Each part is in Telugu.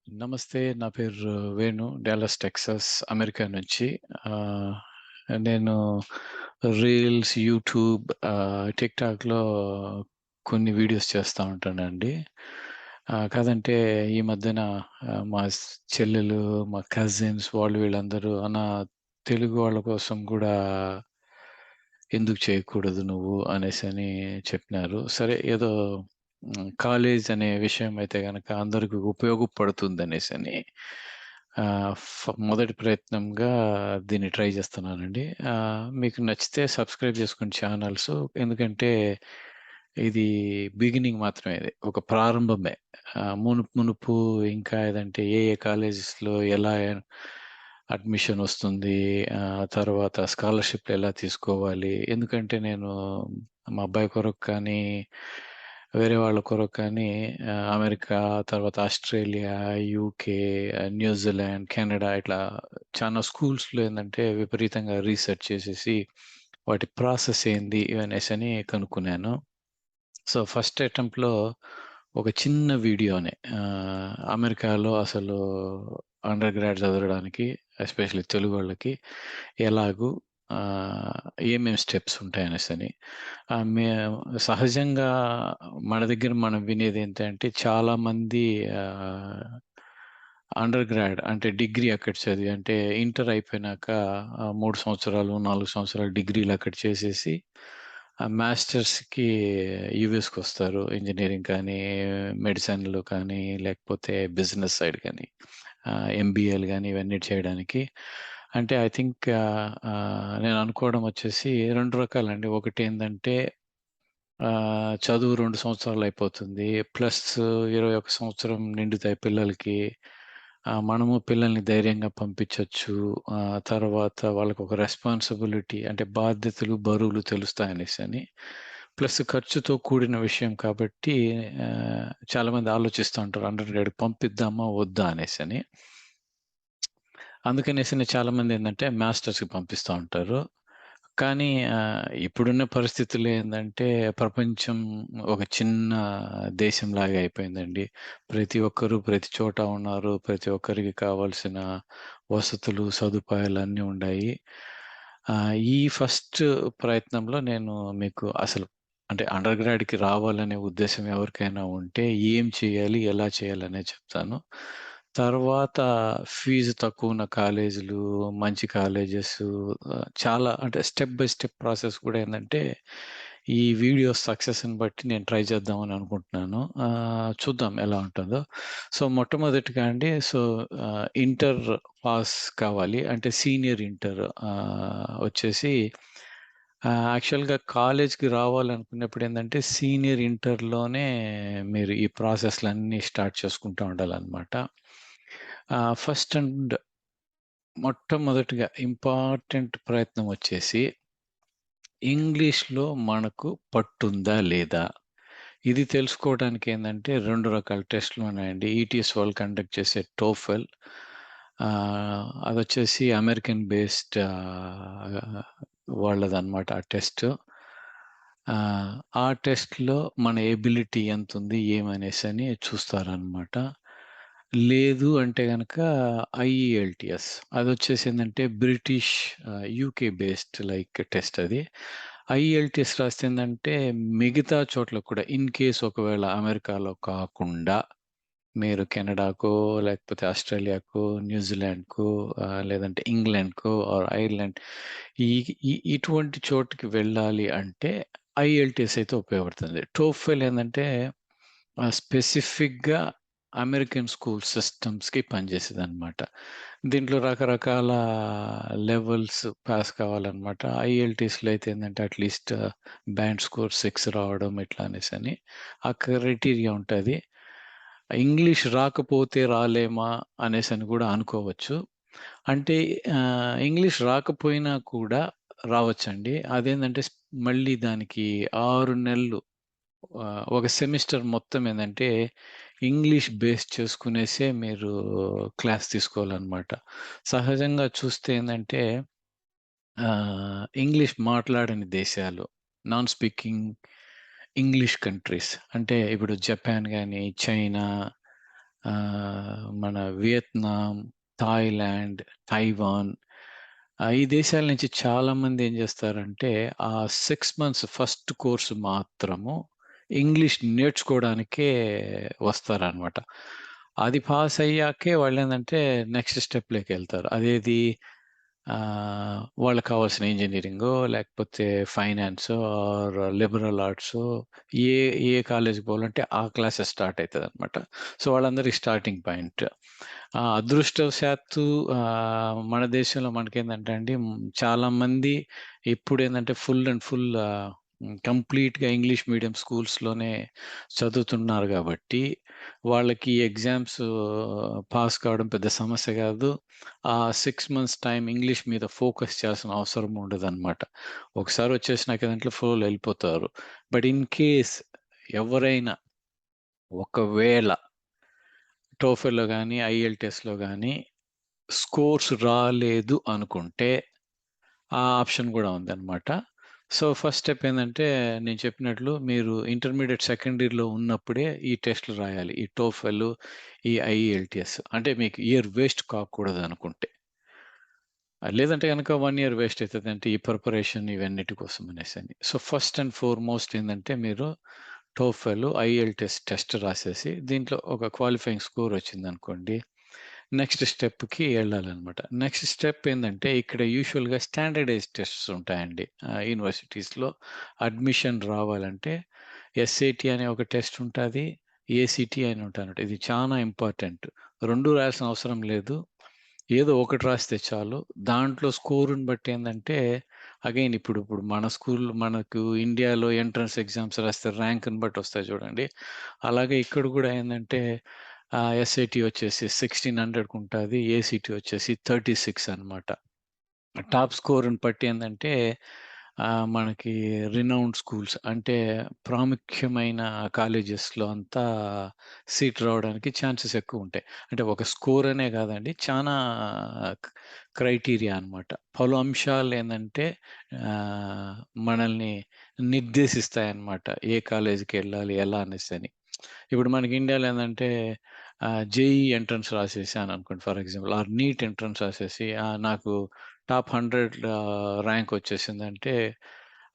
నమస్తే. నా పేరు వేణు. డాలస్, టెక్సాస్, అమెరికా నుంచి. ఆహ్, నేను రీల్స్, యూట్యూబ్, టిక్‌టాక్‌లో కొన్ని వీడియోస్ చేస్తా ఉంటానండి. కాదంటే ఈ మధ్యన మా చెల్లెలు, మా కజిన్స్ వాళ్ళు వీళ్ళందరూ తెలుగు వాళ్ళ కోసం గూడా ఎందుకు చేయకూడదు నువ్వు అనేసని చెప్పినారు. సరే ఏదో కాలేజ్ అనే విషయం అయితే గనక అందరికి ఉపయోగపడుతుందనేసని మొదటి ప్రయత్నంగా దీన్ని ట్రై చేస్తున్నానండి. మీకు నచ్చితే సబ్స్క్రైబ్ చేసుకోండి ఛానల్స్. ఎందుకంటే ఇది బిగినింగ్ మాత్రమే ఇది. ఒక ప్రారంభమే. మునుపు మునుపు ఇంకా ఏదంటే ఏ ఏ కాలేజెస్‌లో ఎలా అడ్మిషన్ వస్తుంది. తర్వాత స్కాలర్‌షిప్‌లు ఎలా తీసుకోవాలి. ఎందుకంటే నేను మా అబ్బాయి కొరకు కానీ, వేరే వాళ్ళ కొరకు కానీ అమెరికా, తర్వాత ఆస్ట్రేలియా, యూకే, న్యూజిలాండ్, కెనడా ఇట్లా చానా స్కూల్స్‌లో ఏందంటే విపరీతంగా రీసెర్చ్ చేసేసి వాటి ప్రాసెస్ ఏంది అనేసని కనుక్కున్నాను. సో, ఫస్ట్ అటెంప్ట్‌లో ఒక చిన్న వీడియోనే అమెరికాలో అసలు అండర్ గ్రాడ్ చదవడానికి ఎస్పెషల్లీ తెలుగోళ్ళకి ఎలాగు ఆహ్, ఏమేం స్టెప్స్ ఉంటాయనేసని. మే సహజంగా మన దగ్గర మనం వినేదేంటంటే చాలామంది ఆహ్, అండర్ గ్రాడ్ అంటే డిగ్రీ అక్కడ చదివి అంటే ఇంటర్ అయిపోయినాక 3 సంవత్సరాలు, 4 సంవత్సరాలు డిగ్రీలు అక్కడ చేసేసి మాస్టర్స్‌కి యూఎస్‌కొస్తారు. ఇంజినీరింగ్ కానీ, మెడిసిన్‌లో కానీ, లేకపోతే బిజినెస్ సైడ్ కానీ, ఎంబీఏలు గాని ఇవన్నీ చేయడానికి. అంటే ఐ థింక్ నేను అనుకోవడం వచ్చేసి 2 రకాలండి. ఒకటేందంటే చదువు 2 సంవత్సరాలయిపోతుంది. ప్లస్ 21 సంవత్సరం నిండుతాయి పిల్లలకి. మనము పిల్లల్ని ధైర్యంగా పంపించొచ్చు. తర్వాత వాళ్ళకొక రెస్పాన్సిబిలిటీ అంటే బాధ్యతలు, బరువులు తెలుస్తాయనేసని. ప్లస్ ఖర్చుతో కూడిన విషయం కాబట్టి చాలామంది ఆలోచిస్తూ ఉంటారు. అండర్ గ్రేడ్‌కి పంపిద్దామా? వద్దా? అనేసని. అందుకనేసని చాలామందేందంటే మాస్టర్స్‌కి పంపిస్తా ఉంటారు. కానీ ఇప్పుడున్న పరిస్థితుల్లో ఏందంటే ప్రపంచం ఒక చిన్న దేశంలాగా అయిపోయిందండి. ప్రతి ఒక్కరు ప్రతి చోట ఉన్నారు. ప్రతి ఒక్కరికి కావాల్సిన వసతులు, సదుపాయాలు అన్నీ ఉండాయి. ఈ ఫస్ట్ ప్రయత్నంలో నేను మీకు అసలు అంటే అండర్ గ్రాడ్‌కి రావాలనే ఉద్దేశ్యం ఎవరికైనా ఉంటే ఏం చేయాలి? ఎలా చేయాలనేది చెప్తాను. తర్వాత ఫీజు తక్కువున్న కాలేజీలు, మంచి కాలేజెసు చాలా అంటే స్టెప్ బై స్టెప్ ప్రాసెస్ కూడా ఏందంటే, ఈ వీడియో సక్సెస్‌ని బట్టి నేను ట్రై చేద్దామని అనుకుంటున్నాను. చూద్దాం ఎలా ఉంటుందో. సో, మొట్టమొదటిగా అండి ఇంటర్ పాస్ కావాలి. అంటే సీనియర్ ఇంటర్ వచ్చేసి యాక్చువల్‌గా కాలేజ్‌కి రావాలనుకున్నప్పుడు ఏందంటే, సీనియర్ ఇంటర్‌లోనే మీరు ఈ ప్రాసెస్‌లన్నీ స్టార్ట్ చేసుకుంటా ఉండాలనమాట. ఫస్ట్ అండ్ మొట్టమొదటిగా ఇంపార్టెంట్ ప్రయత్నం వచ్చేసి, ఇంగ్లీష్‌లో మనకు పట్టుందా లేదా? ఇది తెలుసుకోవడానికి ఏందంటే 2 రకాల టెస్ట్‌లు ఉన్నాయండి. ఈటీఎస్ వాళ్ళు కండక్ట్ చేసే టోఫెల్ అదొచ్చేసి అమెరికన్ బేస్డ్ వాళ్ళదనమాట ఆ టెస్ట్. ఆ టెస్ట్‌లో మన ఎబిలిటీ ఎంతుంది, ఏమనేసని చూస్తారనమాట. లేదు అంటే గనక ఐఈఎల్టీఎస్ అదొచ్చేసిందంటే British UK based like test అది. ఐఈఎల్టీఎస్ రాస్తే ఏందంటే మిగతా చోట్ల కూడా ఇన్ కేస్ ఒకవేళ అమెరికాలో కాకుండా మీరు కెనడాకో, లేకపోతే ఆస్ట్రేలియాకో, న్యూజిలాండ్‌కో లేదంటే ఇంగ్లాండ్‌కో ఆర్ ఐర్లాండ్ ఈ ఇటువంటి చోటుకి వెళ్ళాలి అంటే ఐఎల్టీఎస్ అయితే ఉపయోగపడుతుంది. టోఫెల్ ఏందంటే స్పెసిఫిక్‌గా అమెరికన్ స్కూల్ సిస్టమ్స్‌కి పనిచేసేదనమాట. దీంట్లో రకరకాల లెవెల్స్ పాస్ కావాలనమాట. ఐఎల్టీఎస్‌లో అయితే ఏందంటే అట్‌లీస్ట్ బ్యాండ్ స్కోర్ 6 రావడం ఇట్లా అనేసని ఆ క్రైటీరియా ఉంటది. ఇంగ్లీష్ రాకపోతే రాలేమా అనేసని గూడా అనుకోవచ్చు. అంటే ఇంగ్లీష్ రాకపోయినా కూడా రావచ్చండి. అదేందంటే మళ్ళీ దానికి 6 నెలలు ఒక సెమిస్టర్ మొత్తం ఏందంటే ఇంగ్లీష్ బేస్ చేసుకునేసే మీరు క్లాస్ తీసుకోవాలనమాట. సహజంగా చూస్తే ఏందంటే ఇంగ్లీష్ మాట్లాడని దేశాలు, నాన్ స్పీకింగ్ ఇంగ్లీష్ కంట్రీస్ అంటే ఇప్పుడు జపాన్ గాని, చైనా మన వియత్నాం, థాయిలాండ్, తైవాన్ ఈ దేశాల నుంచి చాలామంది ఏం చేస్తారంటే, ఆ 6 మంత్స్ ఫస్ట్ కోర్స్ మాత్రము ఇంగ్లీష్ నేర్చుకోవడానికే వస్తారనమాట. అది పాస్ అయ్యాకే వాళ్ళేందంటే నెక్స్ట్ స్టెప్‌లోకెళ్తారు. అదేది వాళ్ళకి కావాల్సిన ఇంజినీరింగో, లేకపోతే ఫైనాన్సో ఆర్ లిబరల్ ఆర్ట్సో ఏ ఏ కాలేజ్‌కి పోవాలంటే ఆ క్లాసెస్ స్టార్ట్ అయితదనమాట. సో, వాళ్ళందరికి స్టార్టింగ్ పాయింట్. అదృష్టవశాత్తు మన దేశంలో మనకేందంటే అండి చాలామంది ఇప్పుడేందంటే ఫుల్ అండ్ ఫుల్ కంప్లీట్‌గా ఇంగ్లీష్ మీడియం స్కూల్స్‌లోనే చదువుతున్నారు గాబట్టి, వాళ్ళకి ఎగ్జామ్స్ పాస్ కావడం పెద్ద సమస్య గాదు. ఆ 6 మంత్స్ టైమ్ ఇంగ్లీష్ మీద ఫోకస్ చేయాల్సిన అవసరం ఉండదనమాట. ఒకసారి వచ్చేసినాక దాంట్లో ఫ్లోలో ఎళ్ళిపోతారు. బట్ ఇన్ కేస్ ఎవరైనా ఒకవేళ టోఫెల్‌లో గాని, ఐఎల్టీఎస్‌లో గాని స్కోర్స్ రాలేదు అనుకుంటే, ఆ ఆప్షన్ గూడా ఉందనమాట. సో, ఫస్ట్ స్టెప్ ఏందంటే, నేను చెప్పినట్లు మీరు ఇంటర్మీడియేట్ సెకండ్ ఇయర్‌లో ఉన్నప్పుడే ఈ టెస్ట్‌లు రాయాలి. ఈ టోఫెల్, ఈ ఐఎల్టీఎస్. అంటే మీకు ఇయర్ వేస్ట్ కాకూడదనుకుంటే. లేదంటే గనక 1 ఇయర్ వేస్ట్ అయితది. అంటే ఈ ప్రిపరేషన్ ఇవన్నిటి కోసం అనేసని. సో, ఫస్ట్ అండ్ ఫార్‌మోస్ట్ ఏందంటే మీరు టోఫెల్, ఐఎల్టీఎస్ టెస్ట్ రాసేసి దీంట్లో ఒక క్వాలిఫైయింగ్ స్కోర్ వచ్చిందనుకోండి. నెక్స్ట్ స్టెప్‌కి ఎళ్ళాలనమాట. నెక్స్ట్ స్టెప్ ఏందంటే ఇక్కడ యూజువల్‌గా స్టాండర్డైజ్డ్ టెస్ట్స్ ఉంటాయండి. యూనివర్సిటీస్‌లో అడ్మిషన్ రావాలంటే ఎస్ఏటీ అనే ఒక టెస్ట్ ఉంటాది. ఏసీటీ అని ఉంటాదన్నమాట. ఇది చానా ఇంపార్టెంట్. 2 రాయాల్సిన అవసరం లేదు. ఏదో ఒకటి రాస్తే చాలు. దాంట్లో స్కోర్‌ని బట్టి ఏందంటే, అగైన్ ఇప్పుడు మన మనకు ఇండియాలో ఎంట్రన్స్ ఎగ్జామ్స్ రాస్తే ర్యాంక్‌ని బట్టి వస్తాయి చూడండి. అలాగే ఇక్కడ గూడా ఏందంటే ఎస్ఏటీ వచ్చేసి 1600కి ఉంటాది. ఏసీటీ వచ్చేసి 36 అనమాట. టాప్ స్కోర్‌ని బట్టి ఏందంటే మనకి రినౌన్డ్ స్కూల్స్ అంటే ప్రాముఖ్యమైన కాలేజెస్‌లో అంతా సీట్ రావడానికి ఛాన్సెస్ ఎక్కువుంటాయి. అంటే ఒక స్కోర్ అనే కాదండి. చానా క్ క్రైటీరియా అన్నమాట. పలు అంశాలేందంటే ఆహ్, మనల్ని నిర్దేశిస్తాయన్నమాట. ఏ కాలేజ్‌కెళ్ళాలి, ఎలా అనేసని. ఇప్పుడు మనకి ఇండియాలో ఏందంటే జేఈఈ ఎంట్రన్స్ రాసేసాననుకోండి for example or NEET entrance రాసేసి నాకు టాప్ 100 ర్యాంక్ వచ్చేసిందంటే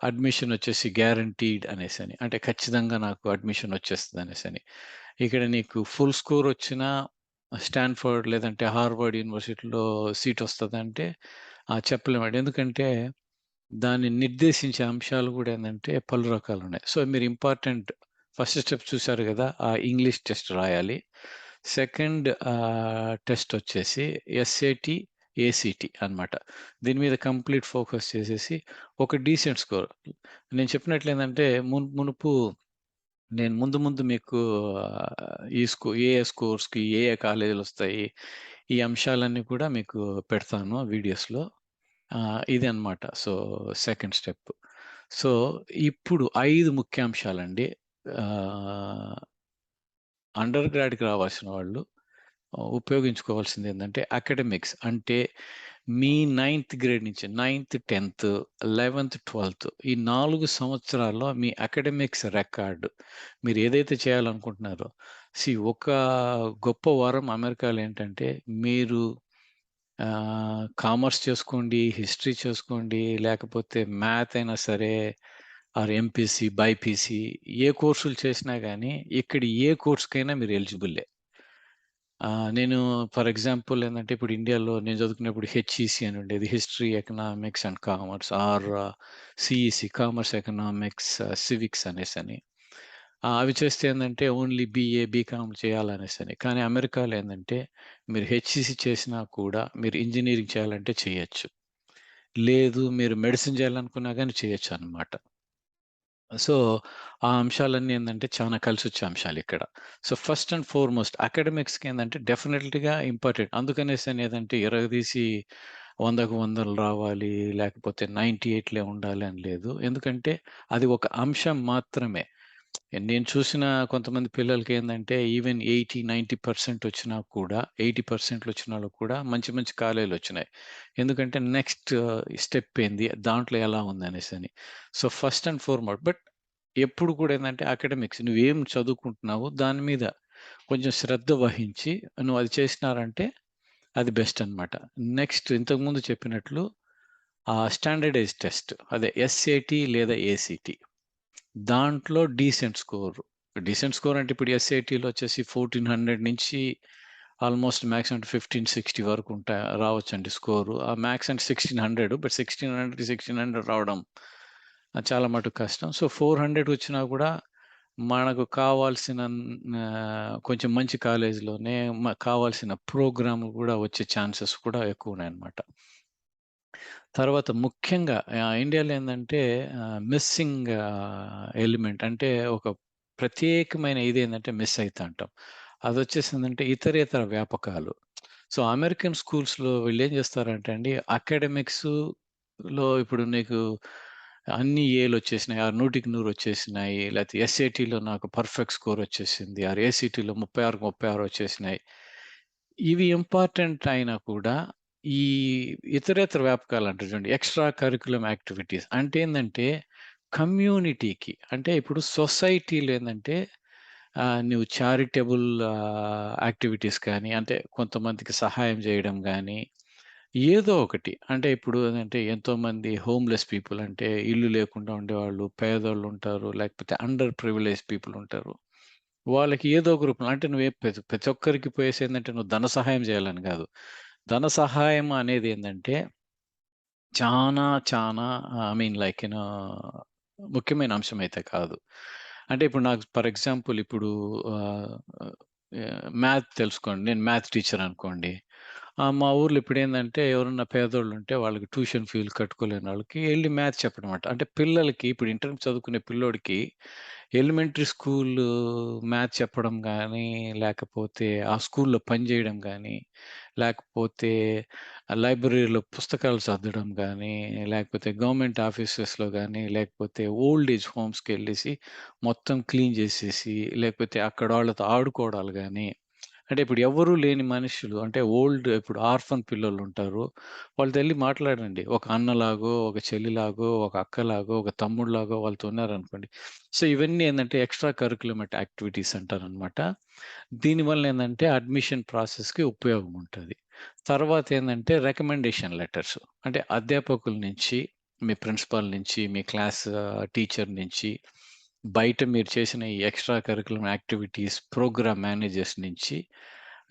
అడ్మిషన్ వచ్చేసి గ్యారంటీడ్ అనేసని. అంటే ఖచ్చితంగా నాకు అడ్మిషన్ వచ్చేస్తదనేసని. ఇక్కడ నీకు ఫుల్ స్కోర్ వచ్చినా స్టాన్‌ఫోర్డ్ లేదంటే హార్వర్డ్ యూనివర్సిటీలో సీట్ వస్తదంటే చెప్పలేమండి. ఎందుకంటే దాన్ని నిర్దేశించే అంశాలు గూడా ఏందంటే పలు రకాలున్నాయి. సో, మీరు ఇంపార్టెంట్ ఫస్ట్ స్టెప్ చూసారు గదా! ఆ ఇంగ్లీష్ టెస్ట్ రాయాలి. సెకండ్ టెస్ట్ వచ్చేసి ఎస్ఏటీ, ఏసీటీ అన్నమాట. దీని మీద కంప్లీట్ ఫోకస్ చేసేసి ఒక డీసెంట్ స్కోర్ నేను చెప్పినట్లేందంటే మునుపు నేను ముందు మీకు ఏ ఏ స్కోర్స్‌కి ఏ ఏ కాలేజీలొస్తాయి, ఈ అంశాలన్నీ కూడా మీకు పెడతాను వీడియోస్‌లో. ఇదనమాట. So, second step. సో, ఇప్పుడు 5 ముఖ్యాంశాలండి. ఆహ్, అండర్ గ్రాడ్‌కి రావాల్సిన వాళ్ళు ఉపయోగించుకోవాల్సిందేంటంటే అకాడమిక్స్. అంటే మీ నైన్త్ గ్రేడ్ నుంచి 10థ్, 11థ్, 12థ్ ఈ 4 సంవత్సరాల్లో మీ అకాడమిక్స్ రికార్డ్ మీరేదైతే చేయాలనుకుంటున్నారో ఒక గొప్ప వరం అమెరికాలో ఏంటంటే మీరు కామర్స్ చేసుకోండి, హిస్టరీ చేసుకోండి, లేకపోతే మ్యాథ్ అయినా సరే ఆర్ ఎంపీసీ, బైపీసీ ఏ కోర్సులు చేసినా గానీ, ఇక్కడ ఏ కోర్స్‌కైనా మీరు ఎలిజిబుల్లే. నేను ఫర్ ఎగ్జాంపుల్ ఏందంటే, ఇప్పుడు ఇండియాలో నేను చదువుకునేప్పుడు హెచ్‌ఈసీ అని ఉండేది. History, economics and commerce or CEC commerce, economics, civics అనేసని. అవి చేస్తే ఏందంటే, ఓన్లీ బీఏ, బీకామ్ చేయాలనేసని. కానీ అమెరికాలో ఏందంటే, మీరు హెచ్‌ఈసీ చేసినా కూడా మీరు ఇంజినీరింగ్ చేయాలంటే చేయొచ్చు. లేదు మీరు మెడిసిన్ చేయాలనుకున్నా గాని చేయొచ్చనమాట. సో, ఆ అంశాలన్నీ ఏందంటే చానా కలిసొచ్చే అంశాలిక్కడ. సో, ఫస్ట్ అండ్ ఫార్‌మోస్ట్ అకాడమిక్స్‌కేందంటే డెఫినెట్‌గా ఇంపార్టెంట్. అందుకనేసని ఏదంటే ఇరగదీసి 100కి 100లు రావాలి, లేకపోతే 98లే ఉండాలి అని లేదు. ఎందుకంటే అది ఒక అంశం మాత్రమే. నేను చూసిన కొంతమంది పిల్లలకేందంటే ఈవెన్ 80, 90% వచ్చినా కూడా 80% వచ్చినోళ్ళకి కూడా మంచి మంచి కాలేజీలొచ్చినాయి. ఎందుకంటే నెక్స్ట్ స్టెప్ ఏంది? దాంట్లో ఎలా ఉందనేసని. సో, ఫస్ట్ అండ్ ఫార్‌మోస్ట్ ఎప్పుడు కూడా ఏందంటే అకాడమిక్స్ నువ్వేం చదువుకుంటున్నావో దాని మీద. కొంచెం శ్రద్ధ వహించి నువ్వు అది చేసినారంటే అది బెస్ట్ అనమాట. నెక్స్ట్ ఇంతకుముందు చెప్పినట్లు స్టాండర్డైజ్డ్ టెస్ట్ అదే ఎస్ఏటీ లేదా ఏసీటీ. దాంట్లో డీసెంట్ స్కోర్. డీసెంట్ స్కోర్ అంటే ఇప్పుడు ఎస్ఏటీలో వచ్చేసి 1400 నుంచి ఆల్మోస్ట్ మ్యాక్స్ అంటే 1560 వరకు రావచ్చండి స్కోరు. ఆ మ్యాక్స్ అంటే 1600 బట్ 1600 రావడం చాలా మటుకు కష్టం. సో 400 వచ్చినా కూడా మనకు కావాల్సిన కొంచెం మంచి కాలేజ్‌లోనే కావాల్సిన ప్రోగ్రామ్‌లు కూడా వచ్చే ఛాన్సెస్ కూడా ఎక్కువున్నాయన్నమాట. తర్వాత ముఖ్యంగా ఇండియాలో ఏందంటే మిస్సింగ్ ఎలిమెంట్ అంటే ఒక ప్రత్యేకమైన ఇదేందంటే మిస్ అయితాంటాం. అదొచ్చేసిందంటే ఇతరేతర వ్యాపకాలు. సో, అమెరికన్ స్కూల్స్‌లో వీళ్ళేం చేస్తారంటే అండి అకాడమిక్స్‌లో ఇప్పుడు నీకు అన్ని ఏలొచ్చేసినాయి. 100కి 100 వచ్చేసినాయి. లేకపోతే ఎస్ఏటీలో నాకు పర్ఫెక్ట్ స్కోర్ వచ్చేసింది. ఏసీటీలో 36కి 36 వచ్చేసినాయి. ఇవి ఇంపార్టెంట్ అయినా కూడా ఈ ఇతరేతర వ్యాపకాలు అంటారు చూడండి. ఎక్స్‌ట్రా కరిక్యులమ్ యాక్టివిటీస్ అంటే ఏందంటే, కమ్యూనిటీకి అంటే ఇప్పుడు సొసైటీలో ఏందంటే నువ్వు చారిటబుల్ యాక్టివిటీస్ కానీ, అంటే కొంతమందికి సహాయం చేయడం గానీ, ఏదో ఒకటి. అంటే ఇప్పుడు అంటే ఎంతోమంది హోమ్‌లెస్ పీపుల్ అంటే ఇల్లు లేకుండా ఉండేవాళ్ళు, పేదోళ్ళుంటారు. లేకపోతే అండర్ ప్రివిలేజ్డ్ పీపుల్ ఉంటారు. వాళ్ళకి ఏదో ఒక రూపంలో అంటే నువ్వే ప్రతి ఒక్కరికి పోయేసేందంటే నువ్వు ధన సహాయం చేయాలని గాదు. ధన సహాయం అనేదేందంటే చానా, చానా ఐ మీన్ లైక్ ముఖ్యమైన అంశమైతే కాదు. అంటే ఇప్పుడు నాకు ఫర్ ఎగ్జాంపుల్ ఇప్పుడు ఆహ్, మ్యాథ్ తెలుసుకోండి. నేను మ్యాథ్ టీచర్ అనుకోండి. మా ఊర్లో ఇప్పుడేందంటే ఎవరన్నా పేదోళ్ళుంటే వాళ్ళకి ట్యూషన్ ఫీజులు కట్టుకోలేని వాళ్ళకి ఎళ్లి మ్యాథ్స్ చెప్పడమాట. అంటే పిల్లలకి ఇప్పుడు ఇంటర్ చదువుకునే పిల్లోడికి ఎలిమెంటరీ స్కూలు మ్యాథ్స్ చెప్పడం గానీ, లేకపోతే ఆ స్కూల్‌లో పని జేయడం గానీ, లేకపోతే లైబ్రరీలో పుస్తకాలు సర్దడం గానీ, లేకపోతే గవర్నమెంట్ ఆఫీసెస్‌లో గానీ, లేకపోతే ఓల్డ్ ఏజ్ హోమ్స్‌కెళ్ళేసి మొత్తం క్లీన్ జేసేసి, లేకపోతే అక్కడోళ్ళతో ఆడుకోవడాలు గానీ, అంటే ఇప్పుడు ఎవ్వరూ లేని మనుషులు అంటే ఇప్పుడు ఆర్ఫన్ పిల్లోళ్ళుంటారు. వాళ్ళతో ఎళ్లి మాట్లాడండి. ఒక అన్నలాగో, ఒక చెల్లిలాగో, ఒక అక్కలాగో, ఒక తమ్ముడులాగో వాళ్ళతో ఉన్నారనుకోండి. సో, ఇవన్నీ ఏందంటే ఎక్స్‌ట్రా కరిక్యులమ్ యాక్టివిటీస్ అంటారనమాట. దీనివల్ల ఏందంటే అడ్మిషన్ ప్రాసెస్‌కి ఉపయోగం ఉంటది. తర్వాతేందంటే రికమెండేషన్ లెటర్స్. అంటే అధ్యాపకుల నుంచి, మీ ప్రిన్సిపల్ నుంచి, మీ క్లాస్ టీచర్ నుంచి, బయట మీరు చేసిన ఈ extra curriculum activities programme managers నుంచి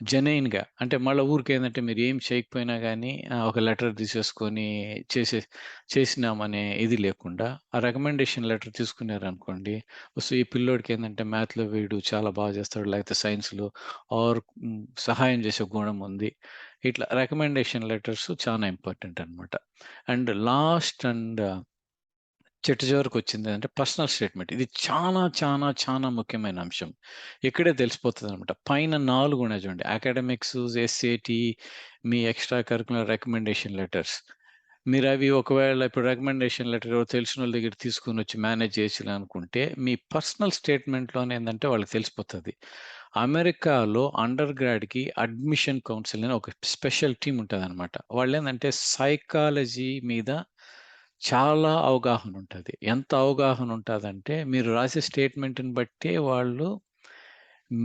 జెన్యూన్‌గా అంటే మళ్ళా ఊరికేందంటే మీరు ఏం చేయకపోయినా గానీ ఒక లెటర్ తీసేసుకొని చేసే చేసినామనే ఇది లేకుండా ఆ రికమెండేషన్ లెటర్ తీసుకున్నారనుకోండి. సో, ఈ పిల్లోడికేందంటే మ్యాథ్‌లో వీడు చాలా బాగా చేస్తాడు. లేకపోతే సైన్స్‌లో సహాయం చేసే గుణం ఉంది. ఇట్లా రికమెండేషన్ లెటర్స్ చాలా ఇంపార్టెంట్ అన్నమాట. అండ్ లాస్ట్ అండ్ చివరకొచ్చిందేంటంటే పర్సనల్ స్టేట్‌మెంట్. ఇది చాలా, చాలా, చాలా ముఖ్యమైన అంశం. ఇక్కడే తెలిసిపోతదనమాట. పైన 4 ఉన్నాయి చూడండి. అకాడమిక్స్, ఎస్ఏటీ, మీ ఎక్స్‌ట్రా కరిక్యులర్ రికమెండేషన్ లెటర్స్. మీరవి ఒకవేళ ఇప్పుడు రికమెండేషన్ లెటర్ ఎవరో తెలిసినోళ్ళ దగ్గర తీసుకొనొచ్చి మేనేజ్ చేయాలనుకుంటే, మీ పర్సనల్ స్టేట్‌మెంట్‌లోనే ఏందంటే వాళ్ళకి తెలిసిపోతది. అమెరికాలో అండర్ గ్రాడ్‌కి అడ్మిషన్ కౌన్సిల్ అని ఒక స్పెషల్ టీమ్ ఉంటదనమాట. వాళ్ళేందంటే సైకాలజీ మీద చాలా అవగాహన ఉంటది. ఎంత అవగాహన ఉంటదంటే, మీరు రాసే స్టేట్‌మెంట్‌ని బట్టే వాళ్ళు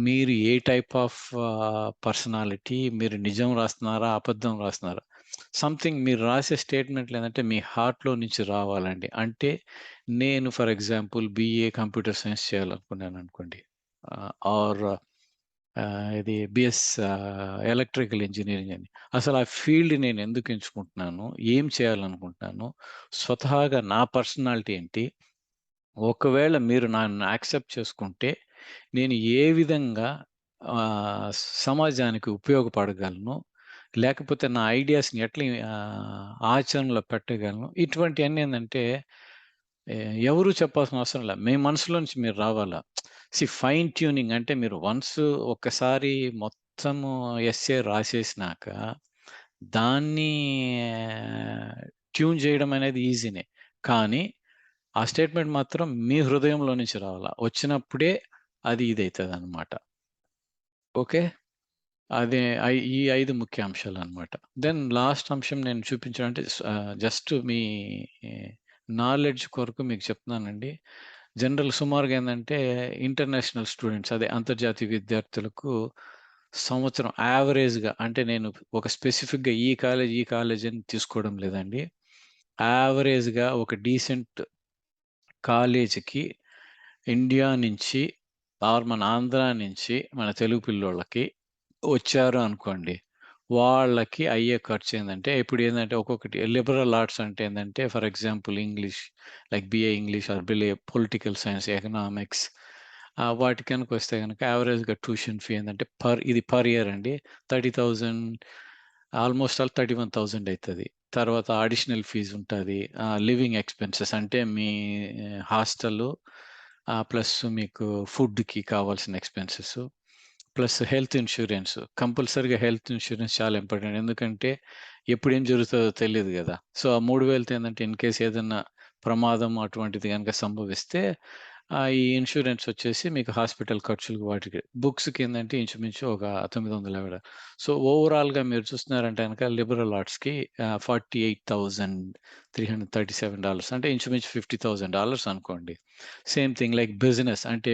మీరు ఏ టైప్ ఆఫ్ పర్సనాలిటీ, మీరు నిజం రాస్తున్నారా? అబద్ధం రాస్తున్నారా? సంథింగ్ మీరు రాసే స్టేట్‌మెంట్‌లో ఏందంటే మీ హార్ట్‌లో నుంచి రావాలండి. అంటే నేను for example BA computer science చేయాలనుకున్నాననుకోండి. ఆర్ ఇది బీఎస్ ఎలక్ట్రికల్ ఇంజినీరింగ్ అని. అసలు ఆ ఫీల్డ్ నేను ఎందుకు ఎంచుకుంటున్నాను? ఏం చేయాలనుకుంటున్నాను? స్వతహాగా నా పర్సనాలిటీ ఏంటి? ఒకవేళ మీరు నన్ను యాక్సెప్ట్ చేసుకుంటే, నేను ఏ విధంగా ఆహ్, సమాజానికి ఉపయోగపడగలను? లేకపోతే నా ఐడియాస్‌ని ఎట్లా ఆచరణలో పెట్టగలను? ఇటువంటియన్నీ ఏందంటే, ఎవరు చెప్పాల్సిన అవసరం లే. మీ మనసులో నుంచి మీరు రావాలా. ఫైన్ ట్యూనింగ్ అంటే మీరు ఒక్కసారి మొత్తము ఎస్సే రాసేసినాక, దాన్ని ట్యూన్ చేయడం అనేది ఈజీనే. కానీ ఆ స్టేట్‌మెంట్ మాత్రం మీ హృదయంలో నుంచి రావాల. వచ్చినప్పుడే అది ఇదైతదనమాట. ఓకే. అదే ఈ 5 ముఖ్య అంశాలనమాట. దెన్ లాస్ట్ అంశం నేను చూపించడం అంటే జస్ట్ మీ నాలెడ్జ్ కొరకు మీకు చెప్తున్నానండి. జనరల్ సుమారుగా ఏందంటే, ఇంటర్నేషనల్ స్టూడెంట్స్ అదే అంతర్జాతీయ విద్యార్థులకు సంవత్సరం యావరేజ్‌గా అంటే నేను ఒక స్పెసిఫిక్‌గా ఈ కాలేజ్ అని తీసుకోవడం లేదండి. యావరేజ్‌గా ఒక డీసెంట్ కాలేజ్‌కి ఇండియా నుంచి మన ఆంధ్ర నుంచి మన తెలుగు పిల్లోళ్ళకి వచ్చారు అనుకోండి. వాళ్ళకి అయ్యే ఖర్చేందంటే ఇప్పుడేందంటే ఒక్కొక్కటి లిబరల్ ఆర్ట్స్ అంటే ఏందంటే for example English like BA English or political science, economics వాటి గనుకొస్తే గనక యావరేజ్‌గా ట్యూషన్ ఫీ ఏందంటే ఇది పర్ ఇయర్ అండి. 30,000 ఆల్‌మోస్ట్ ఆల్ 31,000 అయితది. తర్వాత అడిషనల్ ఫీజ్ ఉంటది. లివింగ్ ఎక్స్‌పెన్సెస్ అంటే మీ హాస్టలు ప్లస్ మీకు ఫుడ్‌కి కావాల్సిన ఎక్స్‌పెన్సెస్. Plus health insurance. కంపల్సరీగా హెల్త్ ఇన్స్యూరెన్స్ చాలా ఇంపార్టెంట్. ఎందుకంటే ఎప్పుడేం జరుగుతదో తెలీదు గదా! సో, ఆ 3000తో ఏందంటే ఇన్ కేస్ ఏదన్నా ప్రమాదం అటువంటిది గనక సంభవిస్తే ఈ ఇన్స్యూరెన్స్ వచ్చేసి మీకు హాస్పిటల్ ఖర్చులకు వాటికి. బుక్స్‌కేందంటే ఇంచుమించు ఒక 950. సో, ఓవరాల్‌గా మీరు చూస్తున్నారంటే గనక లిబరల్ ఆర్ట్స్‌కి $48,337 అంటే ఇంచుమించు $50,000 అనుకోండి. సేమ్ థింగ్ లైక్ బిజినెస్ అంటే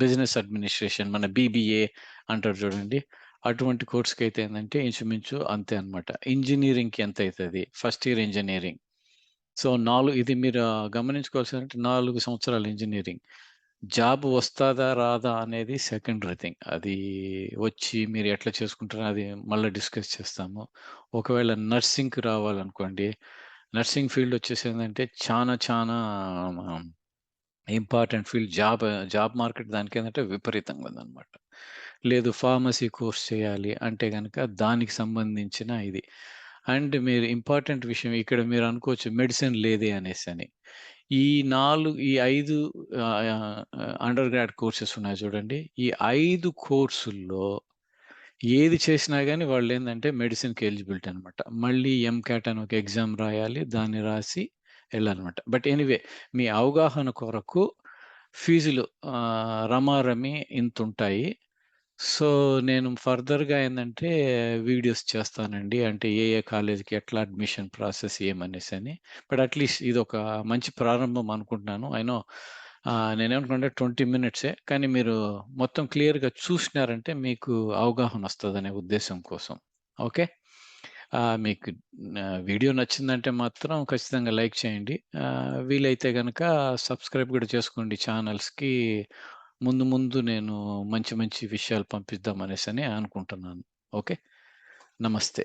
బిజినెస్ అడ్మినిస్ట్రేషన్ మన బీబీఏ అంటారు చూడండి. అటువంటి కోర్స్‌కైతే ఏందంటే ఇంచుమించు అంతే అన్నమాట. ఇంజినీరింగ్‌కి ఎంతైతది? First year engineering. సో, ఇది మీరు గమనించుకోవాల్సిందంటే 4 సంవత్సరాలు ఇంజినీరింగ్. జాబ్ వస్తాదా? రాదా? అనేది సెకండరీ థింగ్. అది వచ్చి మీరు ఎట్లా చేసుకుంటారో అది మళ్ళా డిస్కస్ చేస్తాము. ఒకవేళ నర్సింగ్‌కి రావాలనుకోండి, నర్సింగ్ ఫీల్డ్ వచ్చేసేందంటే చానా చానా ఇంపార్టెంట్ ఫీల్డ్. జాబ్ మార్కెట్ దానికేందంటే విపరీతంగా ఉందనమాట. లేదు ఫార్మసీ కోర్స్ చేయాలి అంటే గనక దానికి సంబంధించిన ఇది. అండ్ మీరు ఇంపార్టెంట్ విషయం ఇక్కడ మీరు అనుకోవచ్చు మెడిసిన్ లేదే అనేసని. ఈ 5 అండర్ గ్రాడ్ కోర్సెస్ ఉన్నాయి చూడండి. ఈ 5 కోర్సుల్లో ఏది చేసినా గాని వాళ్ళేందంటే మెడిసిన్‌కి ఎలిజిబిలిటీ అనమాట. మళ్ళీ ఎంకాట్ అని ఒక ఎగ్జామ్ రాయాలి. దాన్ని రాసి ఎళ్ళాలనమాట. బట్ ఎనీవే మీ అవగాహన కొరకు ఫీజులు రమారమి ఇంతుంటాయి. సో, నేను ఫర్దర్‌గా ఏందంటే వీడియోస్ చేస్తానండి. అంటే ఏ ఏ కాలేజ్‌కి ఎట్లా అడ్మిషన్ ప్రాసెస్ ఏమనేసని. బట్ అట్‌లీస్ట్ ఇదొక మంచి ప్రారంభం అనుకుంటున్నాను. ఐ నో నేనేమనుకున్నానంటే 20 మినిట్సే. కానీ మీరు మొత్తం క్లియర్‌గా చూషినారంటే మీకు అవగాహనొస్తదనే ఉద్దేశం కోసం. ఓకే. మీకు వీడియో నచ్చిందంటే మాత్రం ఖచ్చితంగా లైక్ చేయండి. వీలైతే గనక సబ్స్క్రైబ్ గూడా చేసుకోండి ఛానల్స్‌కి. ముందు ముందు నేను మంచి మంచి విషయాలు పంపిద్దామనేసని అనుకుంటున్నాను. ఓకే. నమస్తే.